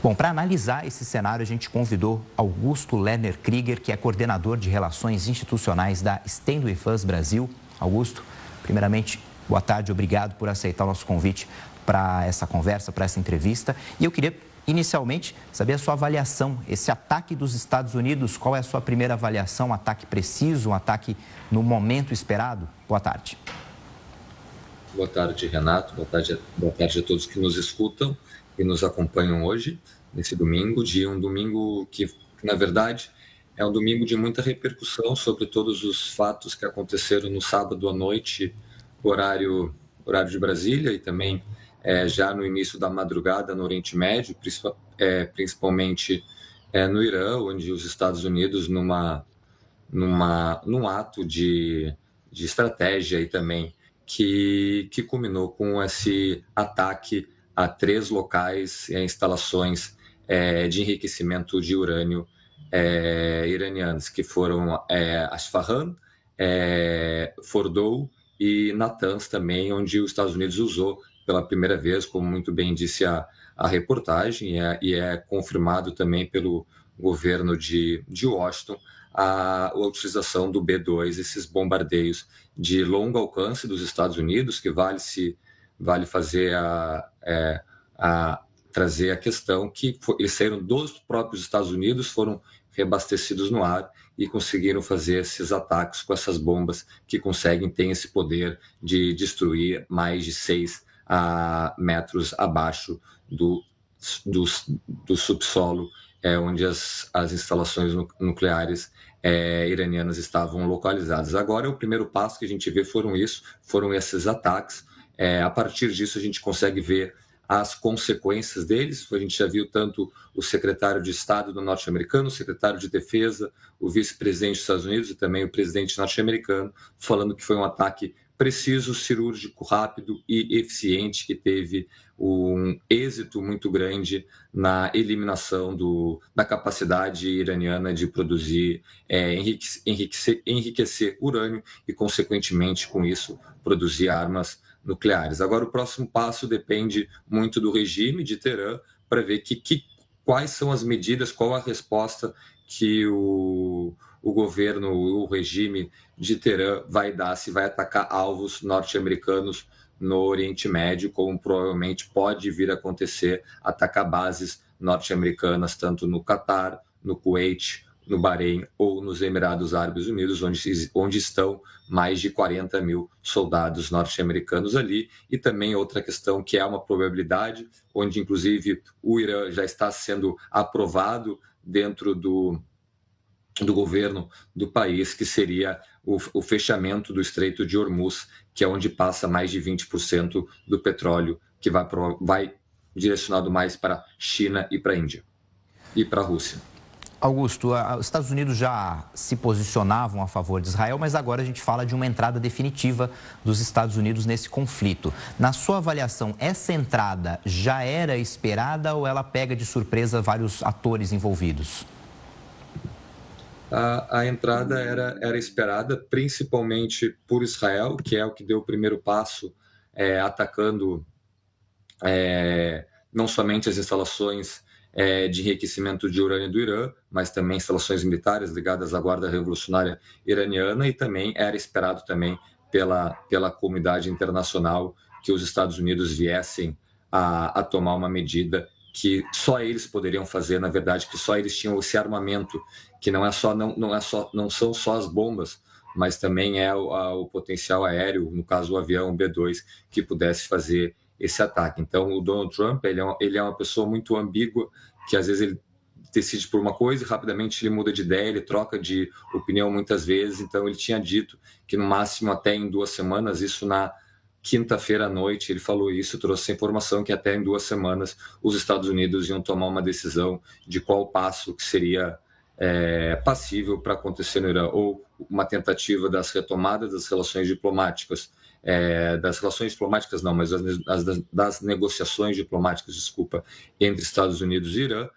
Bom, para analisar esse cenário, a gente convidou Augusto Lerner Krieger, que é coordenador de Relações Institucionais da Stand With Us Brasil. Augusto, primeiramente, boa tarde, obrigado por aceitar o nosso convite para essa conversa, para essa entrevista. E eu queria, inicialmente, saber a sua avaliação. Esse ataque dos Estados Unidos, qual é a sua primeira avaliação? Um ataque preciso, um ataque no momento esperado? Boa tarde. Boa tarde, Renato. Boa tarde a todos que nos escutam e nos acompanham hoje, nesse domingo, um domingo que, na verdade, é um domingo de muita repercussão sobre todos os fatos que aconteceram no sábado à noite, horário de Brasília, e também já no início da madrugada no Oriente Médio, principalmente no Irã, onde os Estados Unidos, num ato de estratégia e também que culminou com esse ataque a 3 locais e instalações de enriquecimento de urânio iranianas, que foram Isfahan, Fordow e Natanz também, onde os Estados Unidos usou pela primeira vez, como muito bem disse a reportagem, e é confirmado também pelo governo de Washington, a utilização do B-2, esses bombardeios de longo alcance dos Estados Unidos, que vale fazer trazer a questão que eles saíram dos próprios Estados Unidos, foram reabastecidos no ar e conseguiram fazer esses ataques com essas bombas que têm esse poder de destruir mais de 6 metros abaixo do subsolo, onde as instalações nucleares iranianas estavam localizadas. Agora, o primeiro passo que a gente vê foram esses ataques. A partir disso, a gente consegue ver as consequências deles. A gente já viu tanto o secretário de Estado norte-americano, o secretário de Defesa, o vice-presidente dos Estados Unidos e também o presidente norte-americano falando que foi um ataque preciso, cirúrgico, rápido e eficiente, que teve um êxito muito grande na eliminação da capacidade iraniana de produzir, enriquecer urânio e, consequentemente, com isso, produzir armas nucleares. Agora, o próximo passo depende muito do regime de Teherã para ver quais são as medidas, qual a resposta que o governo, o regime de Teherã vai dar, se vai atacar alvos norte-americanos no Oriente Médio, como provavelmente pode vir a acontecer, atacar bases norte-americanas, tanto no Catar, no Kuwait, no Bahrein ou nos Emirados Árabes Unidos, onde estão mais de 40 mil soldados norte-americanos ali. E também outra questão que é uma probabilidade, onde inclusive o Irã já está sendo aprovado dentro do governo do país, que seria o fechamento do Estreito de Hormuz, que é onde passa mais de 20% do petróleo, que vai direcionado mais para a China e para a Índia e para a Rússia. Augusto, os Estados Unidos já se posicionavam a favor de Israel, mas agora a gente fala de uma entrada definitiva dos Estados Unidos nesse conflito. Na sua avaliação, essa entrada já era esperada ou ela pega de surpresa vários atores envolvidos? A entrada era esperada, principalmente por Israel, que é o que deu o primeiro passo, atacando não somente as instalações de enriquecimento de urânio do Irã, mas também instalações militares ligadas à Guarda Revolucionária Iraniana, e também era esperado também pela comunidade internacional que os Estados Unidos viessem a tomar uma medida que só eles poderiam fazer, na verdade, que só eles tinham esse armamento, que não são só as bombas, mas também o potencial aéreo, no caso o avião B-2, que pudesse fazer esse ataque. Então, o Donald Trump, ele é uma pessoa muito ambígua, que às vezes ele decide por uma coisa e rapidamente ele muda de ideia, ele troca de opinião muitas vezes. Então, ele tinha dito que no máximo até em 2 semanas, isso na quinta-feira à noite, ele falou isso, trouxe essa informação que até em 2 semanas os Estados Unidos iam tomar uma decisão de qual passo que seria passível para acontecer no Irã, ou uma tentativa das retomadas das relações diplomáticas, das negociações diplomáticas, entre Estados Unidos e Irã,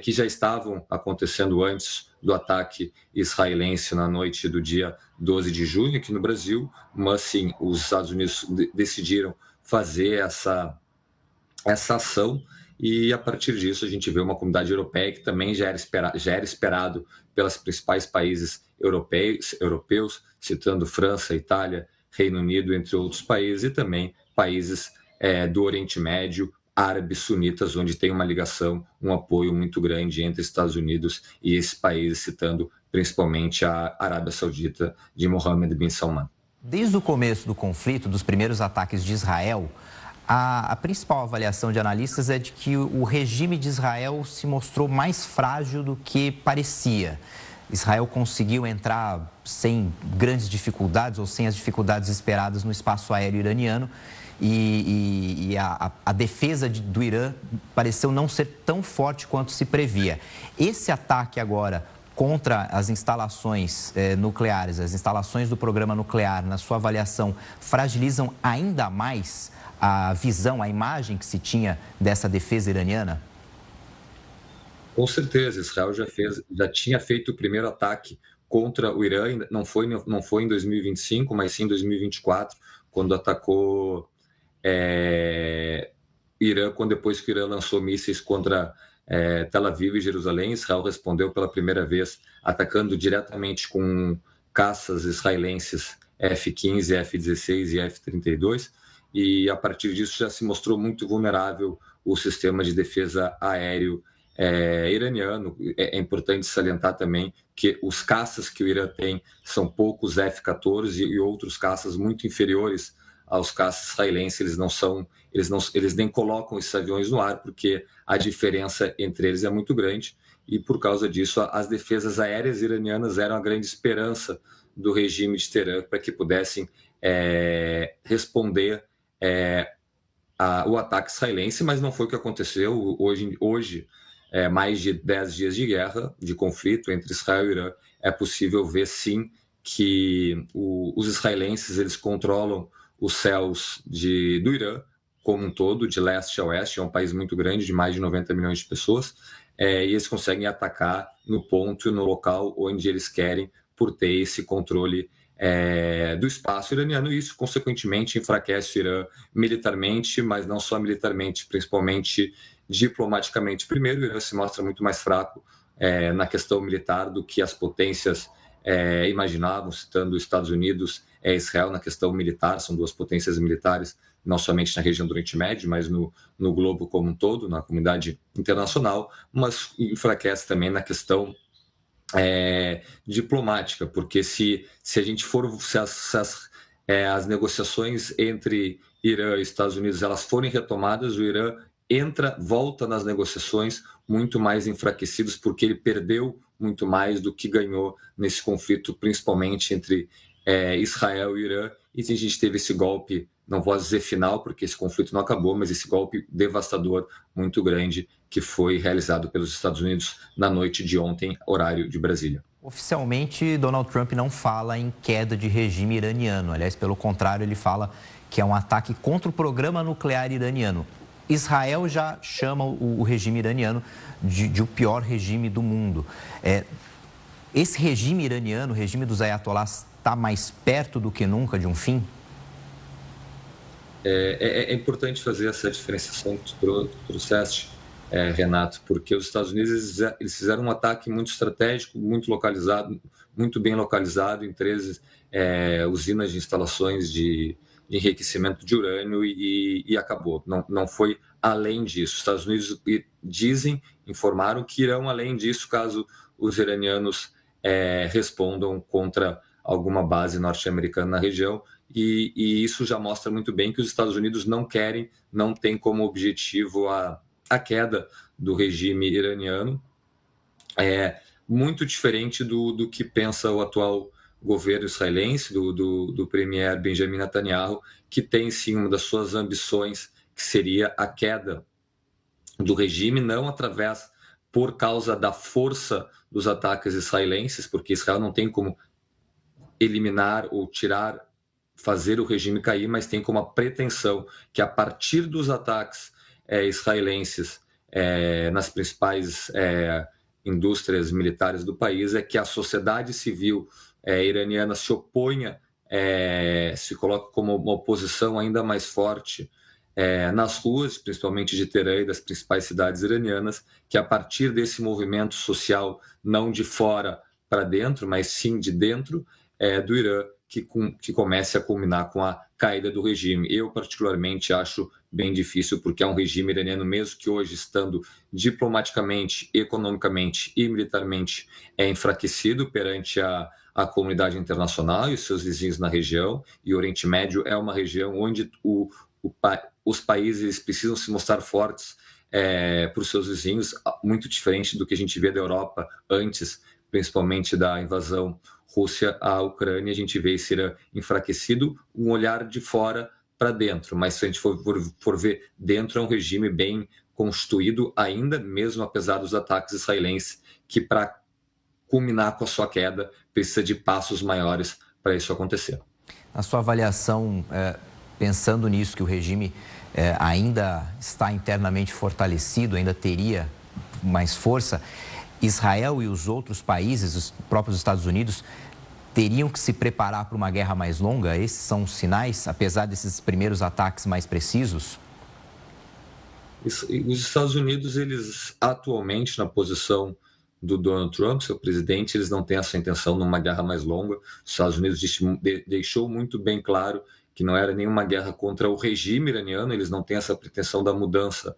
que já estavam acontecendo antes do ataque israelense na noite do dia 12 de junho aqui no Brasil, mas sim, os Estados Unidos decidiram fazer essa ação e a partir disso a gente vê uma comunidade europeia que também já era esperado pelos principais países europeus, citando França, Itália, Reino Unido, entre outros países, e também países do Oriente Médio, árabes sunitas, onde tem uma ligação, um apoio muito grande entre Estados Unidos e esses países, citando principalmente a Arábia Saudita de Mohammed bin Salman. Desde o começo do conflito, dos primeiros ataques de Israel, a principal avaliação de analistas é de que o regime de Israel se mostrou mais frágil do que parecia. Israel conseguiu entrar sem grandes dificuldades ou sem as dificuldades esperadas no espaço aéreo iraniano e a defesa do Irã pareceu não ser tão forte quanto se previa. Esse ataque agora contra as instalações nucleares, as instalações do programa nuclear, na sua avaliação, fragilizam ainda mais a visão, a imagem que se tinha dessa defesa iraniana? Com certeza, Israel já tinha feito o primeiro ataque contra o Irã, não foi em 2025, mas sim em 2024, quando atacou Irã, depois que o Irã lançou mísseis contra Tel Aviv e Jerusalém. Israel respondeu pela primeira vez atacando diretamente com caças israelenses F-15, F-16 e F-32, e a partir disso já se mostrou muito vulnerável o sistema de defesa aéreo iraniano. É importante salientar também que os caças que o Irã tem são poucos F-14 e outros caças muito inferiores aos caças israelenses. Eles nem colocam esses aviões no ar, porque a diferença entre eles é muito grande, e por causa disso as defesas aéreas iranianas eram a grande esperança do regime de Teherã para que pudessem responder o ataque israelense, mas não foi o que aconteceu. Hoje, mais de 10 dias de guerra, de conflito entre Israel e Irã, é possível ver sim que os israelenses eles controlam os céus do Irã como um todo, de leste a oeste. É um país muito grande, de mais de 90 milhões de pessoas, e eles conseguem atacar no ponto, no local onde eles querem, por ter esse controle do espaço iraniano. E isso, consequentemente, enfraquece o Irã militarmente, mas não só militarmente, principalmente diplomaticamente. Primeiro, o Irã se mostra muito mais fraco na questão militar do que as potências imaginavam, citando os Estados Unidos e Israel na questão militar. São duas potências militares, não somente na região do Oriente Médio, mas no globo como um todo, na comunidade internacional, mas enfraquece também na questão diplomática, porque se as negociações entre Irã e Estados Unidos elas forem retomadas, o Irã volta nas negociações muito mais enfraquecidos, porque ele perdeu muito mais do que ganhou nesse conflito, principalmente entre Israel e Irã. E a gente teve esse golpe, não vou dizer final, porque esse conflito não acabou, mas esse golpe devastador, muito grande, que foi realizado pelos Estados Unidos na noite de ontem, horário de Brasília. Oficialmente, Donald Trump não fala em queda de regime iraniano. Aliás, pelo contrário, ele fala que é um ataque contra o programa nuclear iraniano. Israel já chama o regime iraniano de o pior regime do mundo. Esse regime iraniano, o regime dos ayatollahs, está mais perto do que nunca de um fim? É importante fazer essa diferenciação que tu trouxeste, Renato, porque os Estados Unidos eles fizeram um ataque muito estratégico, muito localizado, muito bem localizado em 13 usinas de instalações de enriquecimento de urânio e acabou. Não foi além disso. Os Estados Unidos informaram que irão além disso caso os iranianos respondam contra alguma base norte-americana na região, e isso já mostra muito bem que os Estados Unidos não tem como objetivo a queda do regime iraniano. Muito diferente do que pensa o atual governo israelense, do premier Benjamin Netanyahu, que tem sim uma das suas ambições, que seria a queda do regime, não por causa da força dos ataques israelenses, porque Israel não tem como eliminar ou fazer o regime cair, mas tem como a pretensão que a partir dos ataques israelenses nas principais indústrias militares do país, que a sociedade civil iraniana se oponha, se coloca como uma oposição ainda mais forte nas ruas, principalmente de Teherã e das principais cidades iranianas, que a partir desse movimento social, não de fora para dentro, mas sim de dentro do Irã, que comece a culminar com a caída do regime. Eu, particularmente, acho bem difícil, porque é um regime iraniano, mesmo que hoje estando diplomaticamente, economicamente e militarmente enfraquecido perante a comunidade internacional e os seus vizinhos na região, e o Oriente Médio é uma região onde os países precisam se mostrar fortes para os seus vizinhos, muito diferente do que a gente vê da Europa antes, principalmente da invasão Rússia à Ucrânia. A gente vê esse Irã enfraquecido, um olhar de fora para dentro, mas se a gente for ver dentro, é um regime bem constituído ainda, mesmo apesar dos ataques israelenses, que para culminar com a sua queda precisa de passos maiores para isso acontecer. Na sua avaliação, pensando nisso, que o regime ainda está internamente fortalecido, ainda teria mais força, Israel e os outros países, os próprios Estados Unidos, teriam que se preparar para uma guerra mais longa? Esses são os sinais, apesar desses primeiros ataques mais precisos? Os Estados Unidos, eles atualmente, na posição do Donald Trump, seu presidente, eles não têm essa intenção numa guerra mais longa. Os Estados Unidos deixou muito bem claro que não era nenhuma guerra contra o regime iraniano, eles não têm essa pretensão da mudança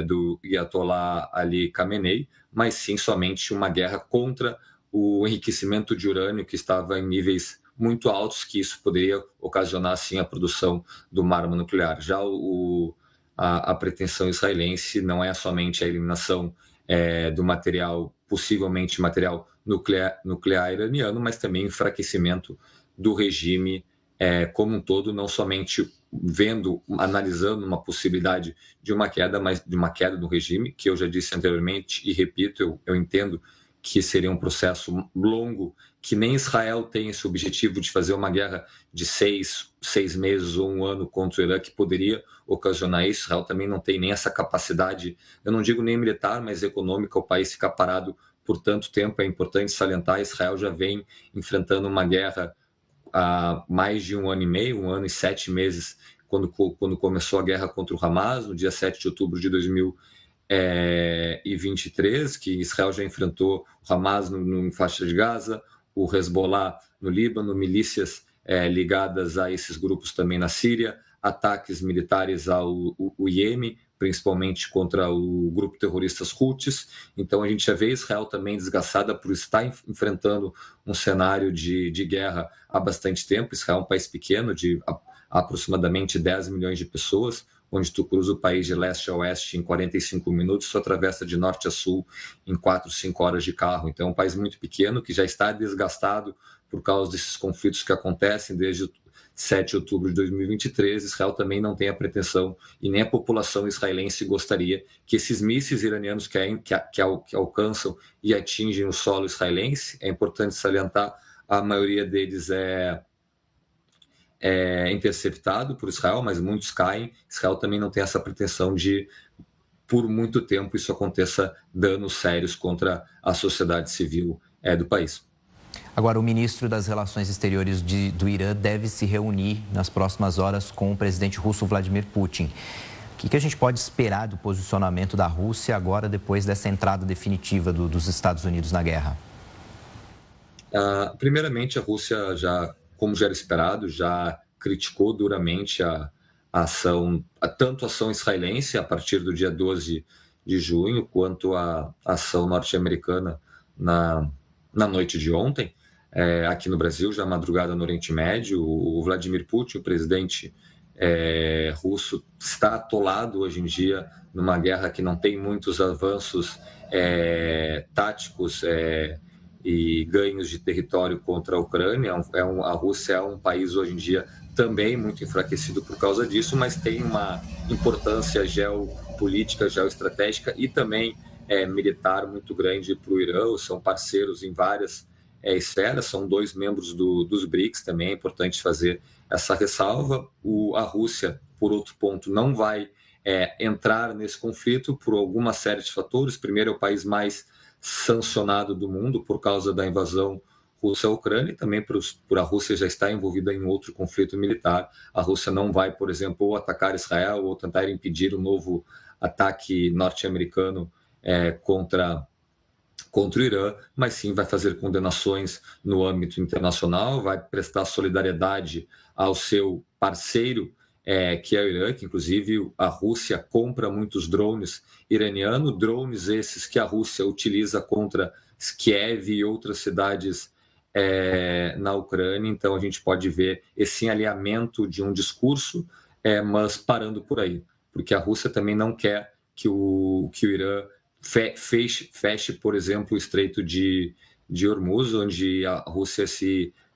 do Ayatollah Ali Khamenei, mas sim somente uma guerra contra o enriquecimento de urânio, que estava em níveis muito altos, que isso poderia ocasionar, sim, a produção do uma arma nuclear. Já a pretensão israelense não é somente a eliminação do material, possivelmente material nuclear iraniano, mas também enfraquecimento do regime como um todo, não somente analisando uma possibilidade de uma queda, mas de uma queda do regime, que eu já disse anteriormente e repito, eu entendo que seria um processo longo, que nem Israel tem esse objetivo de fazer uma guerra de 6 meses ou um ano contra o Irã, que poderia ocasionar isso. Israel também não tem nem essa capacidade, eu não digo nem militar, mas econômica, o país ficar parado por tanto tempo. É importante salientar, Israel já vem enfrentando uma guerra há mais de 1 ano e meio, 1 ano e 7 meses, quando começou a guerra contra o Hamas, no dia 7 de outubro de 2023, que Israel já enfrentou o Hamas no faixa de Gaza, o Hezbollah no Líbano, milícias ligadas a esses grupos também na Síria, ataques militares ao Iêmen, principalmente contra o grupo terrorista Houthis. Então a gente já vê Israel também desgastada por estar enfrentando um cenário de guerra há bastante tempo. Israel é um país pequeno, de aproximadamente 10 milhões de pessoas, onde tu cruza o país de leste a oeste em 45 minutos, tu atravessa de norte a sul em 4, 5 horas de carro. Então é um país muito pequeno, que já está desgastado por causa desses conflitos que acontecem desde 7 de outubro de 2023, Israel também não tem a pretensão, e nem a população israelense gostaria, que esses mísseis iranianos que alcançam e atingem o solo israelense. É importante salientar, a maioria deles é interceptado por Israel, mas muitos caem. Israel também não tem essa pretensão de, por muito tempo, isso aconteça danos sérios contra a sociedade civil do país. Agora, o ministro das Relações Exteriores do Irã deve se reunir nas próximas horas com o presidente russo Vladimir Putin. O que a gente pode esperar do posicionamento da Rússia agora, depois dessa entrada definitiva dos Estados Unidos na guerra? Primeiramente, a Rússia, como já era esperado, já criticou duramente a ação, tanto a ação israelense a partir do dia 12 de junho, quanto a ação norte-americana na noite de ontem. Aqui no Brasil, já madrugada no Oriente Médio, o Vladimir Putin, o presidente russo, está atolado hoje em dia numa guerra que não tem muitos avanços táticos e ganhos de território contra a Ucrânia. A Rússia é um país hoje em dia também muito enfraquecido por causa disso, mas tem uma importância geopolítica, geoestratégica e também militar muito grande para o Irã. São parceiros em várias esferas, são 2 membros dos BRICS também. É importante fazer essa ressalva. A Rússia, por outro ponto, não vai entrar nesse conflito por alguma série de fatores. Primeiro, é o país mais sancionado do mundo por causa da invasão Rússia-Ucrânia e também por a Rússia já estar envolvida em outro conflito militar. A Rússia não vai, por exemplo, ou atacar Israel ou tentar impedir um novo ataque norte-americano contra o Irã, mas sim vai fazer condenações no âmbito internacional, vai prestar solidariedade ao seu parceiro, que é o Irã, que inclusive a Rússia compra muitos drones iranianos, drones esses que a Rússia utiliza contra Kiev e outras cidades na Ucrânia. Então a gente pode ver esse alinhamento de um discurso, mas parando por aí, porque a Rússia também não quer que o Irã feche, por exemplo, o Estreito de Hormuz, onde a Rússia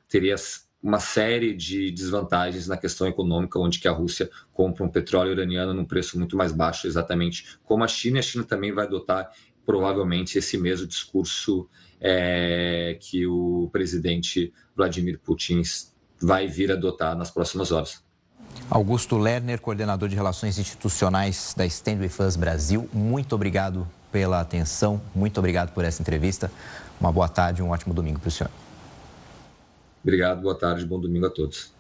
teria uma série de desvantagens na questão econômica, onde que a Rússia compra um petróleo iraniano num preço muito mais baixo, exatamente como a China. E a China também vai adotar, provavelmente, esse mesmo discurso que o presidente Vladimir Putin vai vir adotar nas próximas horas. Augusto Lerner, coordenador de Relações Institucionais da Stand With Us Brasil, muito obrigado pela atenção, muito obrigado por essa entrevista. Uma boa tarde, um ótimo domingo para o senhor. Obrigado, boa tarde, bom domingo a todos.